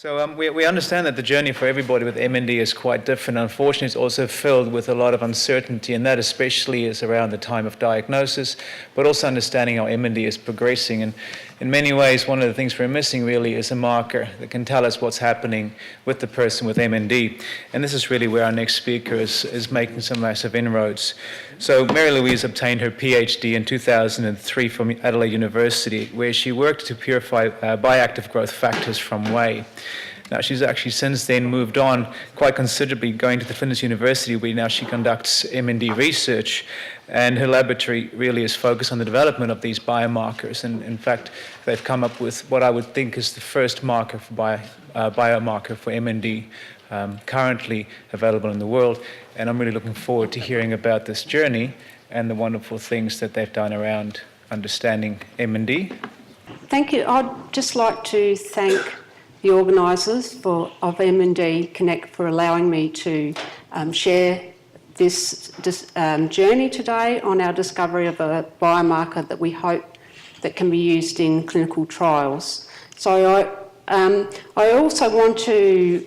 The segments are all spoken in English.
So we understand that the journey for everybody with MND is quite different. Unfortunately, it's also filled with a lot of uncertainty, and that especially is around the time of diagnosis, but also understanding how MND is progressing. And in many ways, one of the things we're missing really is a marker that can tell us what's happening with the person with MND. And this is really where our next speaker is making some massive inroads. So Mary-Louise obtained her PhD in 2003 from Adelaide University, where she worked to purify bioactive growth factors from whey. Now, she's actually since then moved on quite considerably, going to the Flinders University, where now she conducts MND research, and her laboratory really is focused on the development of these biomarkers. And in fact, they've come up with what I would think is the first marker for biomarker for MND currently available in the world. And I'm really looking forward to hearing about this journey and the wonderful things that they've done around understanding MND. Thank you. I'd just like to thank the organisers of MND Connect for allowing me to share this journey today on our discovery of a biomarker that we hope that can be used in clinical trials. So I also want to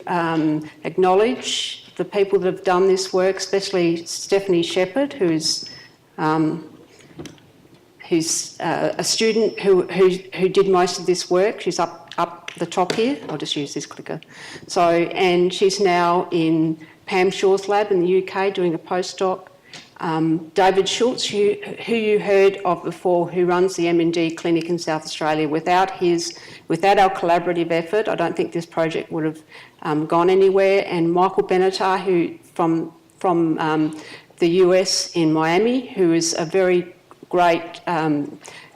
acknowledge the people that have done this work, especially Stephanie Shepherd, who's a student who did most of this work. She's up the top here. I'll just use this clicker. So, and she's now in Pam Shaw's lab in the UK doing a postdoc. David Schultz, who you heard of before, who runs the MND clinic in South Australia. Without our collaborative effort, I don't think this project would have gone anywhere. And Michael Benatar, who from the US in Miami, who is a very great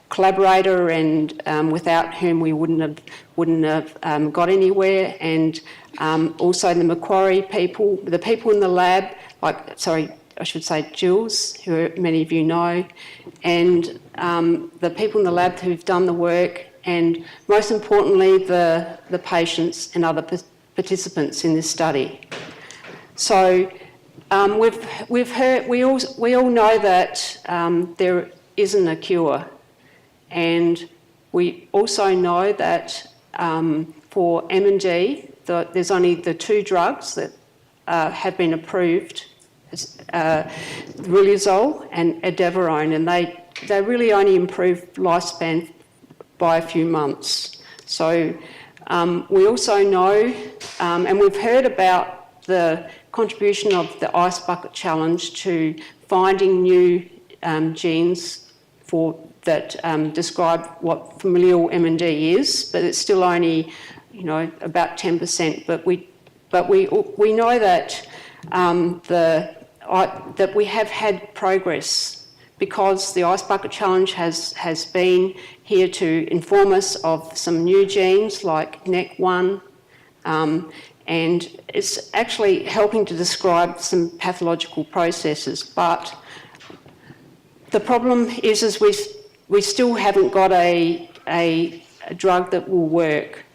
collaborator, and without whom we wouldn't have got anywhere. And also the Macquarie people, the people in the lab, I should say Jules, who many of you know, and the people in the lab who've done the work, and most importantly the patients and other participants in this study. So we've heard, we all know that there isn't a cure, and we also know that for MND there's only the two drugs that have been approved, riluzole and edaverone, and they really only improve lifespan by a few months. So we also know, and we've heard about the contribution of the Ice Bucket Challenge to finding new genes that describe what familial MND is, but it's still only, about 10%. But we know that that we have had progress, because the Ice Bucket Challenge has been here to inform us of some new genes like NEC1, and it's actually helping to describe some pathological processes. But the problem is we still haven't got a drug that will work.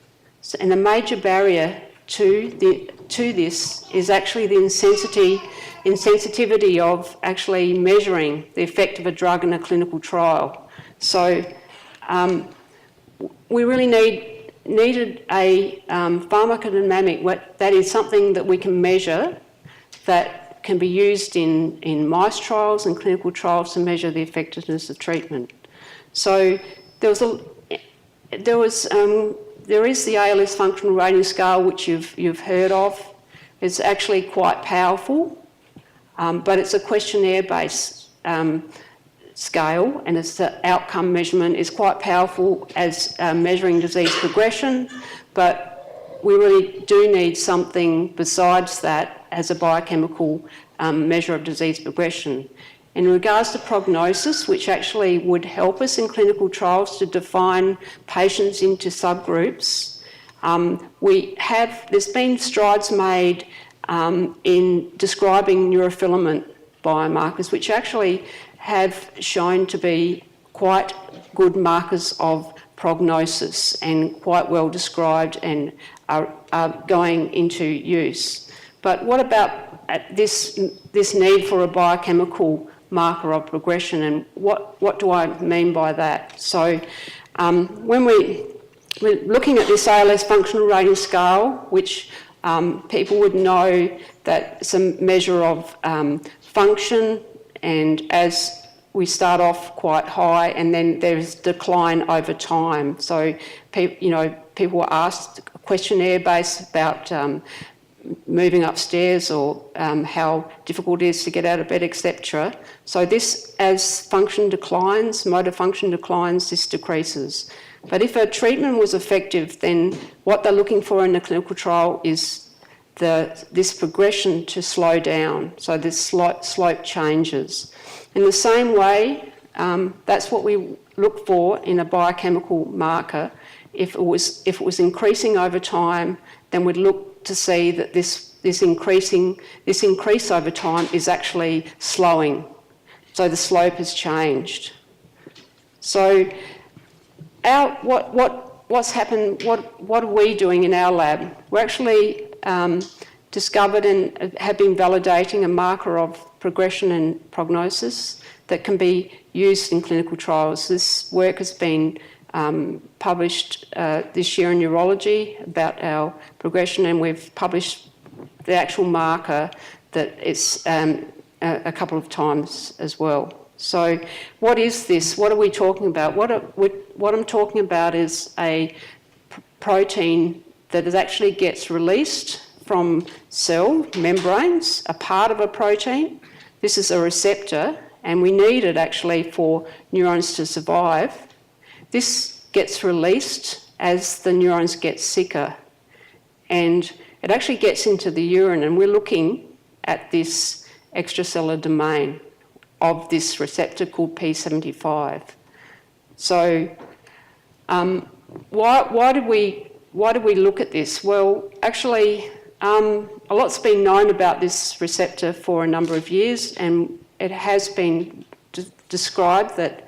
So, and a major barrier to this is actually the insensitivity of actually measuring the effect of a drug in a clinical trial. So we really needed a pharmacodynamic, that is something that we can measure, that can be used in mice trials and clinical trials to measure the effectiveness of treatment. So there is the ALS functional rating scale, which you've heard of. It's actually quite powerful, but it's a questionnaire-based scale, and its outcome measurement is quite powerful as measuring disease progression, but we really do need something besides that as a biochemical measure of disease progression. In regards to prognosis, which actually would help us in clinical trials to define patients into subgroups, there's been strides made in describing neurofilament biomarkers, which actually have shown to be quite good markers of prognosis and quite well described and are going into use. But what about this need for a biochemical marker of progression, and what do I mean by that? So when we we're looking at this ALS functional rating scale, which people would know that it's a measure of function, and as we start off quite high and then there's decline over time. So, people were asked a questionnaire based about moving upstairs or how difficult it is to get out of bed, etc. So this, as function declines, motor function declines, this decreases. But if a treatment was effective, then what they're looking for in the clinical trial is this progression to slow down, so this slope changes. In the same way, that's what we look for in a biochemical marker. If it was increasing over time, then we'd look to see that this increase over time is actually slowing. So the slope has changed. So what's happened? What are we doing in our lab? We're actually discovered and have been validating a marker of progression and prognosis that can be used in clinical trials. This work has been published this year in Neurology about our progression, and we've published the actual marker that it's a couple of times as well. So what is this? What are we talking about? What I'm talking about is a protein that actually gets released from cell membranes, a part of a protein. This is a receptor, and we need it actually for neurons to survive. This gets released as the neurons get sicker, and it actually gets into the urine, and we're looking at this extracellular domain of this receptor called P75. So why did we look at this? Well, actually, a lot's been known about this receptor for a number of years, and it has been described that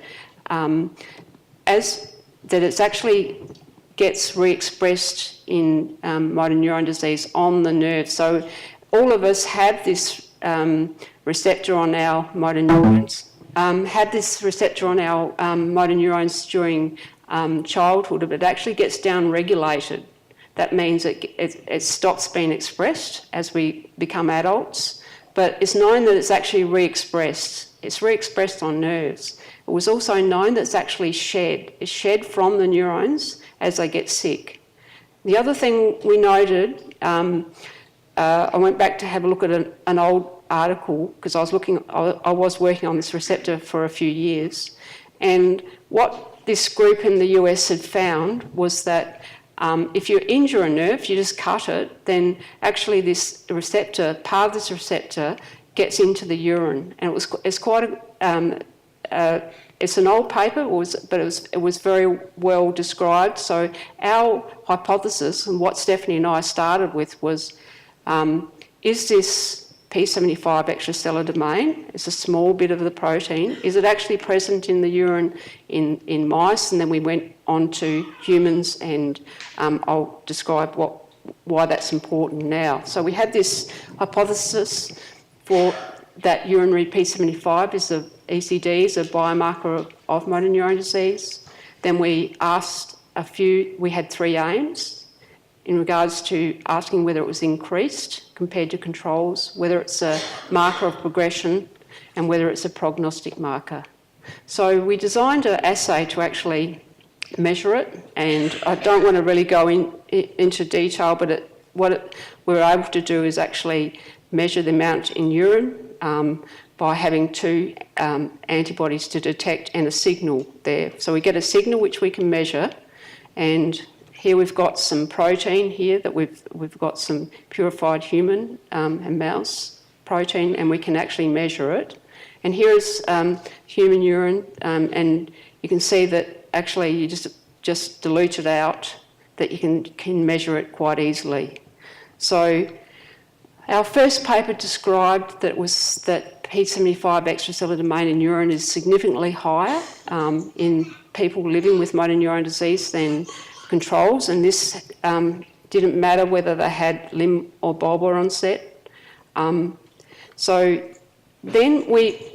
it's actually gets re-expressed in motor neuron disease on the nerve. So all of us have this receptor on our motor neurons, during childhood, but it actually gets down-regulated. That means it stops being expressed as we become adults, but it's known that it's actually re-expressed. It's re-expressed on nerves. It was also known that it's actually shed. It's shed from the neurons as they get sick. The other thing we noted, I went back to have a look at an old article because I was working on this receptor for a few years, and what this group in the US had found was that if you injure a nerve, you just cut it, then actually this receptor, part of this receptor, gets into the urine, and it's quite it's an old paper, but it was very well described. So our hypothesis, and what Stephanie and I started with, was is this P75 extracellular domain? It's a small bit of the protein. Is it actually present in the urine in mice? And then we went on to humans, and I'll describe why that's important now. So we had this hypothesis for that urinary P75 is ECD is a biomarker of motor neuron disease. Then we asked we had 3 aims in regards to asking whether it was increased compared to controls, whether it's a marker of progression, and whether it's a prognostic marker. So we designed an assay to actually measure it, and I don't want to really go into detail, but what we were able to do is actually measure the amount in urine by having 2 antibodies to detect and a signal there. So we get a signal which we can measure, and here we've got some protein here that we've got some purified human and mouse protein, and we can actually measure it. And here is human urine, and you can see that actually you just dilute it out, that you can measure it quite easily. So our first paper described that P75 extracellular domain in urine is significantly higher in people living with motor neuron disease than controls, and this didn't matter whether they had limb or bulbar onset. So then we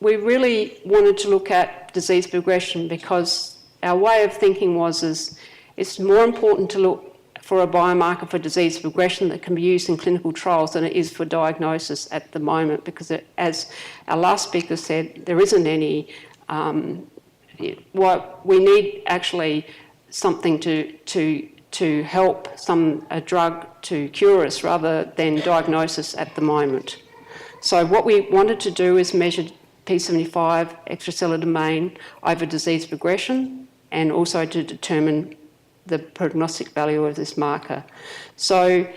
really wanted to look at disease progression, because our way of thinking is it's more important to look for a biomarker for disease progression that can be used in clinical trials than it is for diagnosis at the moment, because as our last speaker said, there isn't any. What we need actually something to help, a drug to cure us rather than diagnosis at the moment. So what we wanted to do is measure P75 extracellular domain over disease progression, and also to determine the prognostic value of this marker. So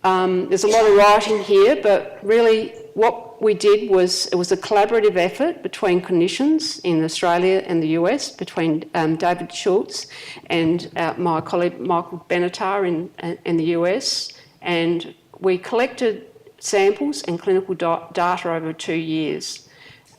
there's a lot of writing here, but really what we did was, it was a collaborative effort between clinicians in Australia and the US, between David Schultz and my colleague Michael Benatar in the US, and we collected samples and clinical data over 2 years.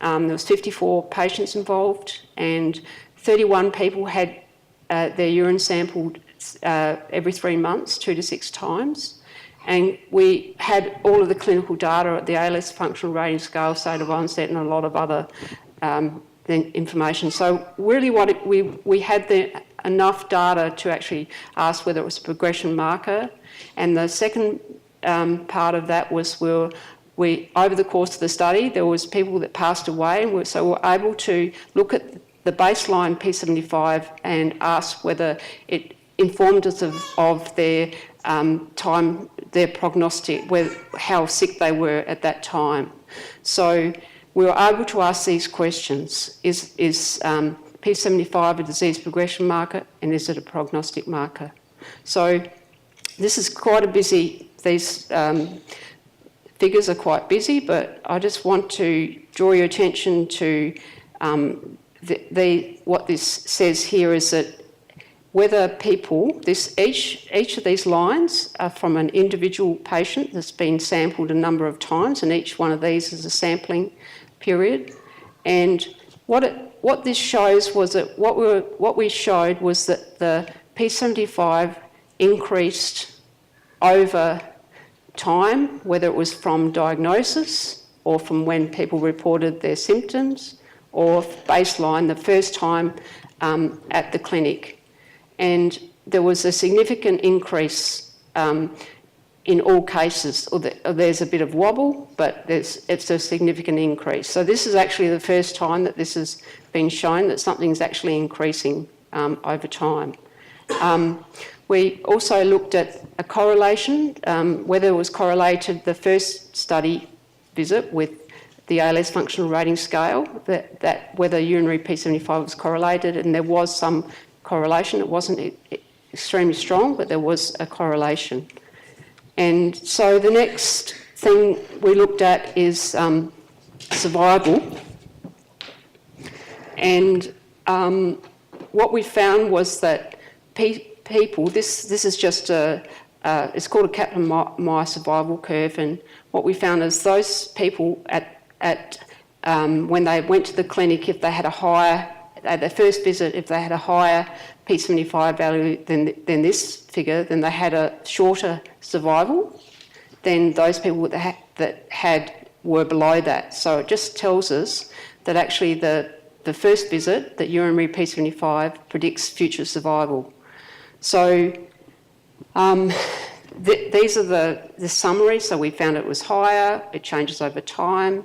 There was 54 patients involved, and 31 people had their urine sampled every 3 months, 2 to 6 times. And we had all of the clinical data at the ALS functional rating scale, state of onset, and a lot of other information. So really we had enough data to actually ask whether it was a progression marker. And the second part of that was we over the course of the study, there was people that passed away, and so we were able to look at the baseline P75 and ask whether it informed us of their time, their prognostic, how sick they were at that time. So we were able to ask these questions. Is P75 a disease progression marker, and is it a prognostic marker? So this is quite a busy, these figures are quite busy, but I just want to draw your attention to what this says here is that whether people, each of these lines are from an individual patient that's been sampled a number of times, and each one of these is a sampling period. And what this shows was that what we showed was that the P75 increased over time, whether it was from diagnosis or from when people reported their symptoms, or baseline, the first time at the clinic. And there was a significant increase in all cases. There's a bit of wobble, but it's a significant increase. So this is actually the first time that this has been shown that something's actually increasing over time. We also looked at a correlation, whether it was correlated, the first study visit with the ALS functional rating scale, that whether urinary P75 was correlated, and there was some correlation. It wasn't extremely strong, but there was a correlation. And so the next thing we looked at is survival. And what we found was that people, this is just it's called a Kaplan-Meier survival curve, and what we found is those people when they went to the clinic, if they had a higher, at their first visit, if they had a higher P75 value than this figure, then they had a shorter survival than those people that were below that. So it just tells us that actually the first visit, that urinary P75 predicts future survival. So these are the summary. So we found it was higher, it changes over time,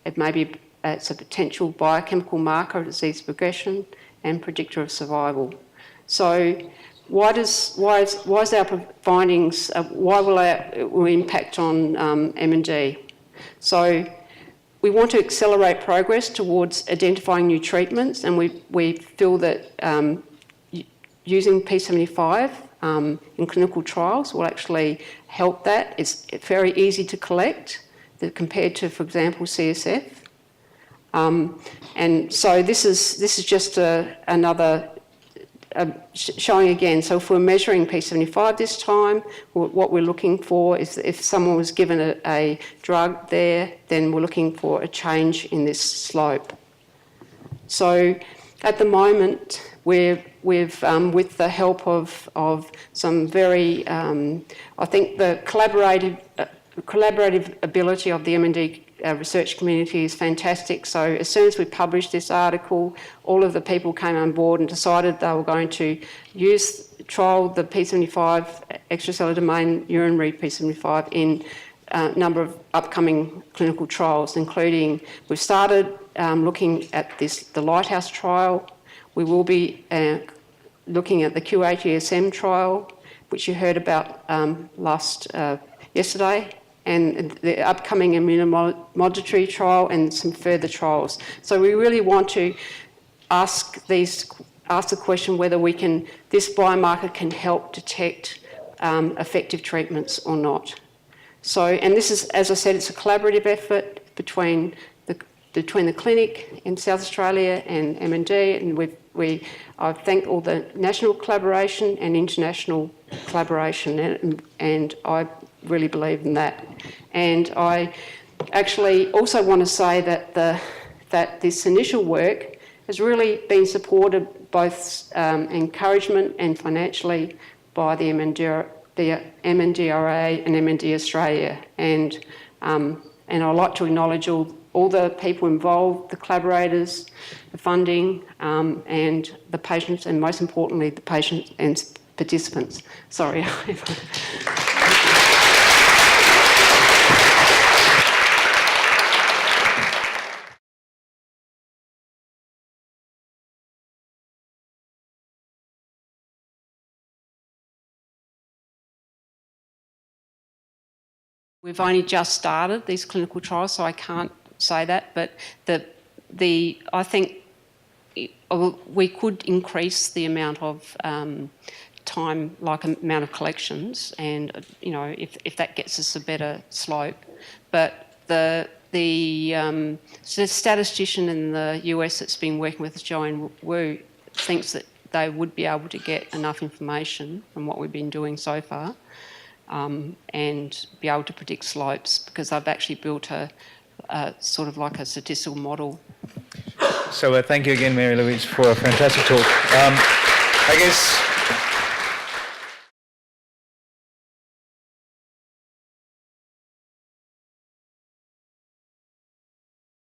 it's a potential biochemical marker of disease progression and predictor of survival. So why is our findings, why will it impact on MND? So we want to accelerate progress towards identifying new treatments, and we feel that using P75 in clinical trials will actually help that. It's very easy to collect compared to, for example, CSF. And so this is just another showing again. So if we're measuring P75 this time, what we're looking for is if someone was given a drug there, then we're looking for a change in this slope. So at the moment, we've with the help of some very, I think the collaborative ability of the MND research community is fantastic. So as soon as we published this article, all of the people came on board and decided they were going to trial the P75 extracellular domain urinary P75 in a number of upcoming clinical trials, including we've started looking at the Lighthouse trial. We will be looking at the QHESM trial, which you heard about yesterday, and the upcoming immunomodulatory trial and some further trials. So we really want to ask the question whether this biomarker can help detect effective treatments or not. So, and this is, as I said, it's a collaborative effort between the clinic in South Australia and MND, and I thank all the national collaboration and international collaboration, and I really believe in that. And I actually also want to say that this initial work has really been supported both encouragement and financially by the MNDRA and MND Australia, and I'd like to acknowledge all the people involved, the collaborators, the funding, and the patients, and most importantly, the patients and participants. Sorry. We've only just started these clinical trials, so I can't say that, but I think we could increase the amount of time, amount of collections, and if that gets us a better slope. But the statistician in the US that's been working with us, Joanne Wu, thinks that they would be able to get enough information from what we've been doing so far, and be able to predict slopes, because I've actually built a sort of like a statistical model. So thank you again, Mary-Louise, for a fantastic talk. I guess